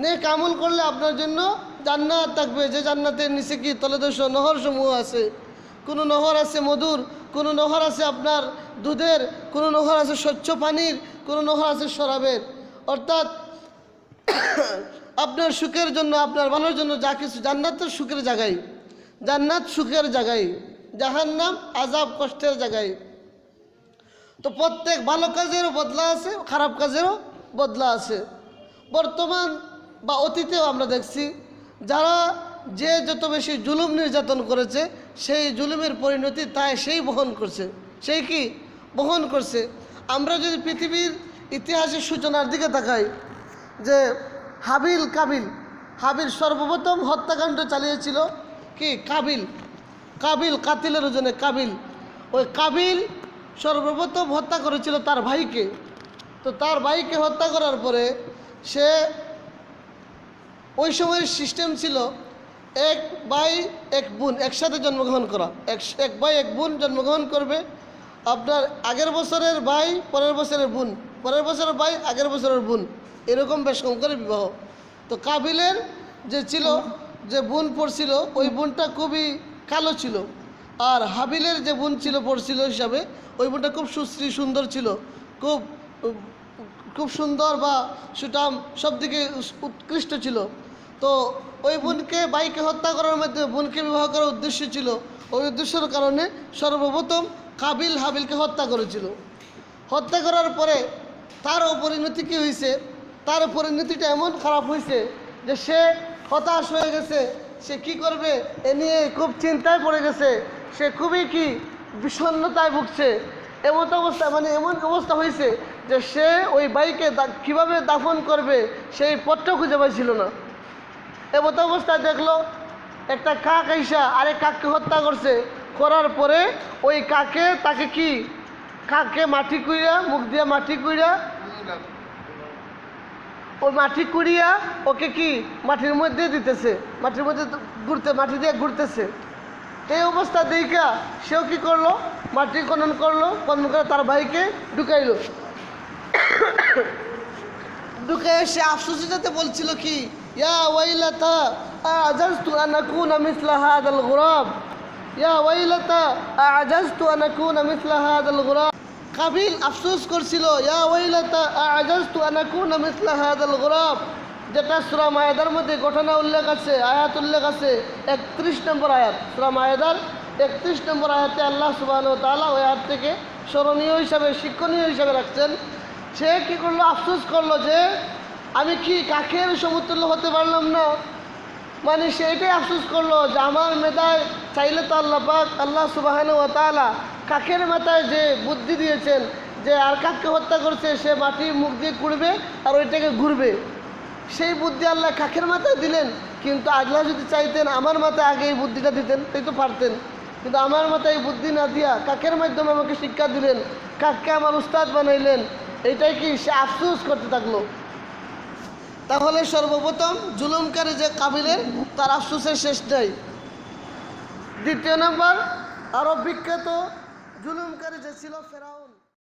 নেক আমল করলে আপনার জন্য জান্নাত থাকবে, যে জান্নাতের নিচে কি তলদেশ নহর সমূহ আছে। কোনো নহর আছে মধুর, কোনো নহর আছে আপনার দুধের, কোনো নহর আছে স্বচ্ছ পানির, কোনো নহর আছে শরাবের। অর্থাৎ আপনার সুখের জন্য, আপনার ভালোর জন্য যা কিছু, জান্নাত তো সুখের জায়গায়, জান্নাত সুখের জায়গায়, জাহান্নাম আযাব কষ্টের জায়গায়। তো প্রত্যেক ভালো কাজেরও বদলা আছে, খারাপ কাজেরও বদলা আছে। বর্তমান বা অতীতেও আমরা দেখছি যারা যে যত বেশি জুলুম নির্যাতন করেছে সেই জুলুমের পরিণতি তাই সেই বহন করছে, সেই কি বহন করছে। আমরা যদি পৃথিবীর ইতিহাসের সূচনার দিকে তাকাই, যে হাবিল হাবিল সর্বপ্রথম হত্যাকাণ্ড চালিয়েছিল কি কাবিল কাতিলের ওজনে কাবিল। ওই কাবিল সর্বপ্রথম হত্যা করেছিল তার ভাইকে। তো তার ভাইকে হত্যা করার পরে সে, ওই সময়ের সিস্টেম ছিল এক ভাই এক বোন একসাথে জন্মগ্রহণ করা, এক ভাই এক বোন জন্মগ্রহণ করবে। আপনার আগের বছরের ভাই পরের বছরের বোন, পরের বছরের ভাই আগের বছরের বোন, এরকম বেশ কম করে বিবাহ। তো কাবিলের যে ছিল, যে বোন পড়ছিল, ওই বোনটা খুবই কালো ছিল। আর হাবিলের যে বোন ছিল পড়ছিল হিসাবে, ওই বোনটা খুব সুশ্রী সুন্দর ছিল, খুব সুন্দর বা সুঠাম, সব দিকে উৎকৃষ্ট ছিল। তো ওই বোনকে, ভাইকে হত্যা করার মাধ্যমে বোনকে বিবাহ করার উদ্দেশ্য ছিল। ওই উদ্দেশ্যের কারণে সর্বপ্রথম কাবিল হাবিলকে হত্যা করেছিল। হত্যা করার পরে তার পরিণতি কী হয়েছে, তার পরিণতিটা এমন খারাপ হয়েছে যে সে হতাশ হয়ে গেছে। সে কি করবে এ নিয়ে খুব চিন্তায় পড়ে গেছে, সে খুবই কি বিষণ্ণতায় ভুগছে। এমন অবস্থা হয়েছে যে সে ওই ভাইকে কীভাবে দাফন করবে সেই পথটা খুঁজে পাইছিল না। এমতো অবস্থায় দেখলো একটা কাক আইসা আরেক কাককে হত্যা করছে। করার পরে ওই কাকে তাকে কি কাককে মাটি কুইরা, মুখ দিয়ে মাটি কুইরা, ওই মাটি কুড়িয়া ওকে কি মাটির মধ্যে দিতেছে, মাটির মধ্যে মাটি দিয়ে ঘুরতেছে। এই অবস্থা দেখা সেও কি করলো, মাটি খনন করলো, খনন করে তার ভাইকে ঢুকাইলো। ঢুকে সে আফসোসের সাথে বলছিল কি, ইয়া ওয়াইলাতা আ'জাজতু আন আকুনা মিসলা হাযাল গুরাব, ইয়া ওয়াইলাতা আ'জাজতু আন আকুনা মিসলা হাযাল গুরাব। কাবিল আফসোস করছিল, ইয়া ওয়াইলাতা আ'জাজতু আন আকুনা মিসলা হাযাল গুরাব, যেটা সূরা মায়েদার মধ্যে ঘটনা উল্লেখ আছে, আয়াত উল্লেখ আছে, 31 নম্বর আয়াত, সূরা মায়েদার 31 নম্বর আয়াতে আল্লাহ সুবহানাহু ওয়া তাআলা ওই আয়াত থেকে স্মরণীয় হিসাবে, শিক্ষণীয় হিসাবে রাখছেন। সে কী করলো, আফসোস করলো যে আমি কি কাকের সমতুল্য হতে পারলাম না। মানে সে এটাই আফসোস করলো যে আমার মেধায় চাইলে তো আল্লাহ পাক, আল্লাহ সুবহানাহু ওয়া তাআলা কাকের মাথায় যে বুদ্ধি দিয়েছেন যে আর কাককে হত্যা করছে সে মাটি মুখ দিয়ে কুড়বে আর ওইটাকে ঘুরবে, সেই বুদ্ধি আল্লাহ কাকের মাথায় দিলেন। কিন্তু আল্লাহ যদি চাইতেন আমার মাথায় আগে এই বুদ্ধিটা দিতেন তাই তো পারতেন, কিন্তু আমার মাথায় এই বুদ্ধি না দিয়া কাকের মাধ্যমে আমাকে শিক্ষা দিলেন, কাককে আমার উস্তাদ বানাইলেন। এইটাই কি সে আফসোস করতে থাকলো। তাহলে সর্বপ্রথম জুলুমকারী যে কাবিলের, তার আফসোসের শেষ নাই। দ্বিতীয় নম্বর, আরো বিখ্যাত জুলুমকারী যে ছিল ফেরাউন।